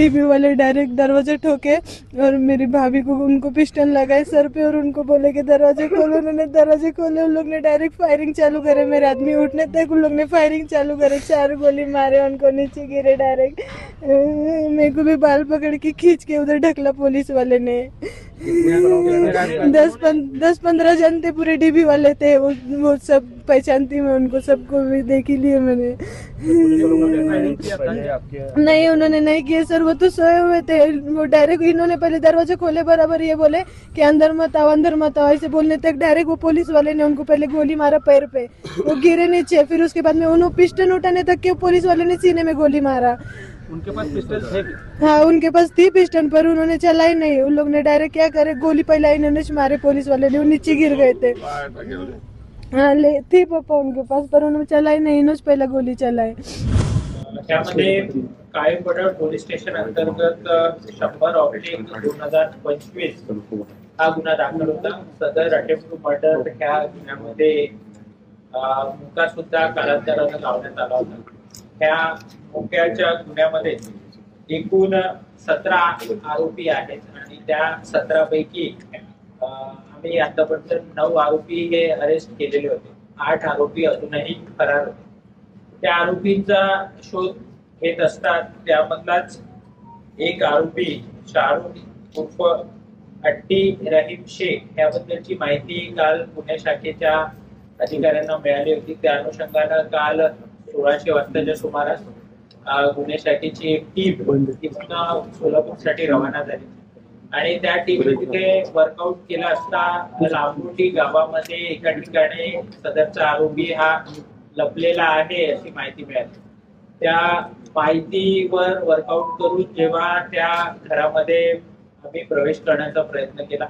DB वाले direct दरवाजे ठोके और मेरी भाभी को उनको पिस्टल लगाए सर पे और उनको बोले कि दरवाजे खोलो। उन्होंने दरवाजे खोले, उन लोग ने डायरेक्ट फायरिंग चालू करे। मेरे आदमी उठने तक उन लोग ने फायरिंग चालू करे, 4 गोली मारे, उनको नीचे गिरे डायरेक्ट। मेरे को भी बाल पकड़ के खींच के उधर ढकला पुलिस वाले ने। 10-15 जन थे, पूरे डीबी वाले थे। वो सब पहचानती मैं उनको, सबको भी देख ही लिए मैंने। नहीं, उन्होंने नहीं किए सर, वो तो सोए हुए थे। वो डायरेक्ट इन्होंने पहले दरवाजे खोले, बराबर ये बोले कि अंदर मत आओ, अंदर मत आओ, ऐसे बोलने तक डायरेक्ट वो पुलिस वाले ने उनको पहले गोली मारा पैर पे, वो गिरे नीचे। फिर उसके बाद में उन्होंने पिस्टल उठाने तक के पुलिस वाले ने सीने में गोली मारा। उनके पास पिस्टल थे? हाँ, उनके पास थी पिस्टल, पर उन्होंने चलाई नहीं। उन लोग ने डायरेक्ट क्या करे, गोली पहला इन्होंने मारे पुलिस वाले ने, वो नीचे गिर गए थे। हाँ, थी पापा उनके पास, पर उन्होंने चलाई नहीं, इन्होंने पहला गोली चलाई। त्यामध्ये काळेपडळ पोलीस स्टेशन अंतर्गत 100/2025 हा गुन्हा दाखल होता। सदर अटेम्प्ट टू मर्डर ह्या गुन्ह्यामध्ये मुका सुद्धा कालांतराने लावण्यात आला होता। ह्या मुक्याच्या गुन्ह्यामध्ये एकूण 17 आरोपी आहेत आणि त्या 17 पैकी आम्ही आतापर्यंत 9 आरोपी हे अरेस्ट केलेले होते। 8 आरोपी अजूनही फरार होते। त्या आरोपींचा शोध घेत असतात त्यामधलाच एक आरोपी शाहरुख उर्फ हट्टी रहीम शेख याबद्दलची माहिती काल पुणे शाखेच्या अधिकाऱ्यांना मिळाली होती। त्या अनुषंगाने काल 1600 वाजताच्या सुमारास गुन्हे शाखेची एक टीम तिथून सोलापूरसाठी रवाना झाली आणि त्या टीमने तिथे वर्कआउट केला असता लांबोटी गावामध्ये एका ठिकाणी सदरचा आरोपी हा लपलेला आहे अशी माहिती मिळाली। त्या माहितीवर वर्कआउट करून जेव्हा त्या घरामध्ये आम्ही प्रवेश करण्याचा प्रयत्न केला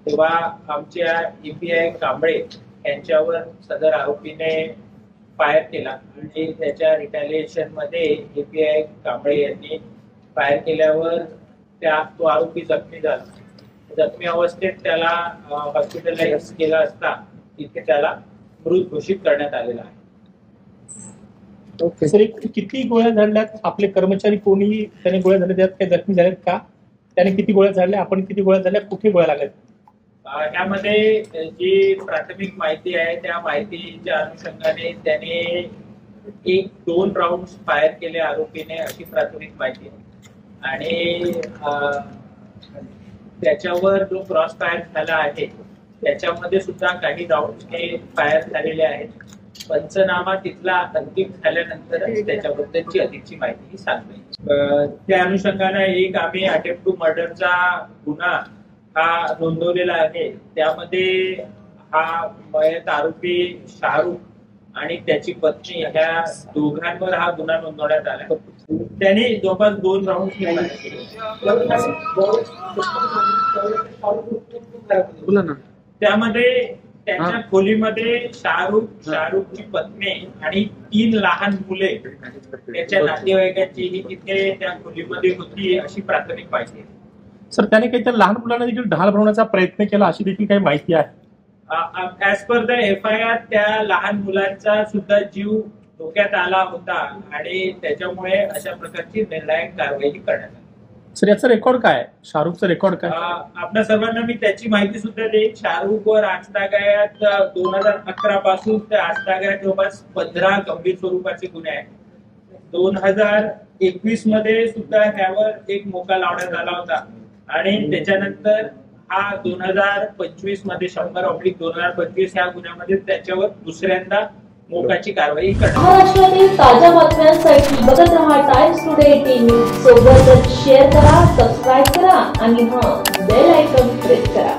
तेव्हा आमच्या EPI कांबळे यांच्यावर सदर आरोपीने फायर केला आणि त्याच्या रिटॅलिएशन मध्ये EPI कांबळे यांनी फायर केल्यावर तो आरोपी जखमी झाला। जखमी अवस्थेत त्याला हॉस्पिटलाइज केला असता तिथे त्याला मृत घोषित करण्यात आलेला आहे। सर, किती गोळ्या झाडल्यात? आपले कर्मचारी कोणी त्याने गोळ्या झाल्या त्यात काही जखमी झालेत का? त्याने किती गोळ्या झाडल्या, आपण किती गोळ्या झाल्या, कुठे गोळ्या लागल्या? यामध्ये जी प्राथमिक माहिती आहे त्या माहितीच्या अनुषंगाने त्याने 1-2 राऊंड फायर केले आरोपीने अशी प्राथमिक माहिती आहे आणि त्याच्यावर जो क्रॉस फायर झाला आहे त्याच्यामध्ये सुद्धा काही राऊंड हे फायर झालेले आहेत। पंचनामा तिथला अंतिम झाल्यानंतर त्याच्याबद्दलची अधिकची माहिती सांगते। त्या अनुषंगाने एक आम्ही अटेम्प्ट टू मर्डरचा गुन्हा हा नोंदवलेला आहे। त्यामध्ये हा मयत आरोपी शाहरुख आणि त्याची पत्नी ह्या दोघांवर हा गुन्हा नोंदवण्यात आला। त्याने जवळपास 2 राऊंड त्यामध्ये त्याच्या खोलीमध्ये शाहरुखची पत्नी आणि 3 लहान मुले त्याच्या नातेवाईकांचीही तिथे त्या खोलीमध्ये होती अशी प्राथमिक माहिती आहे। सर, त्याने काही त्या लहान मुलांना देखील ढाल बनवण्याचा प्रयत्न केला अशी देखील काही माहिती आहे? ऍज पर द FIR त्या लहान मुलांचा सुद्धा जीव धोक्यात आला होता आणि त्याच्यामुळे अशा प्रकारची निर्णायक कारवाई करण्यात आली। सर, याचा रेकॉर्ड काय? शाहरुखचा रेकॉर्ड काय? आपल्या सर्वांना मी त्याची माहिती सुद्धा देईन। शाहरुखवर आजतागायत 2011 पासून ते आजतागायत जवळपास 15 गंभीर स्वरूपाचे गुन्हे आहेत। 2021 मध्ये सुद्धा ह्यावर एक मोका लावण्यात आला होता आणि त्याच्यानंतर हा 2025 मध्ये 100/2025 ह्या गुन्ह्यामध्ये त्याच्यावर दुसऱ्यांदा मोकाची कारवाई करण्यात। महाराष्ट्रातील ताज्या बातम्यांसाठी बघत रहा टाइम्स टुडे TV। सोबतच शेअर करा, सबस्क्राईब करा आणि बेल आयकॉन प्रेस करा।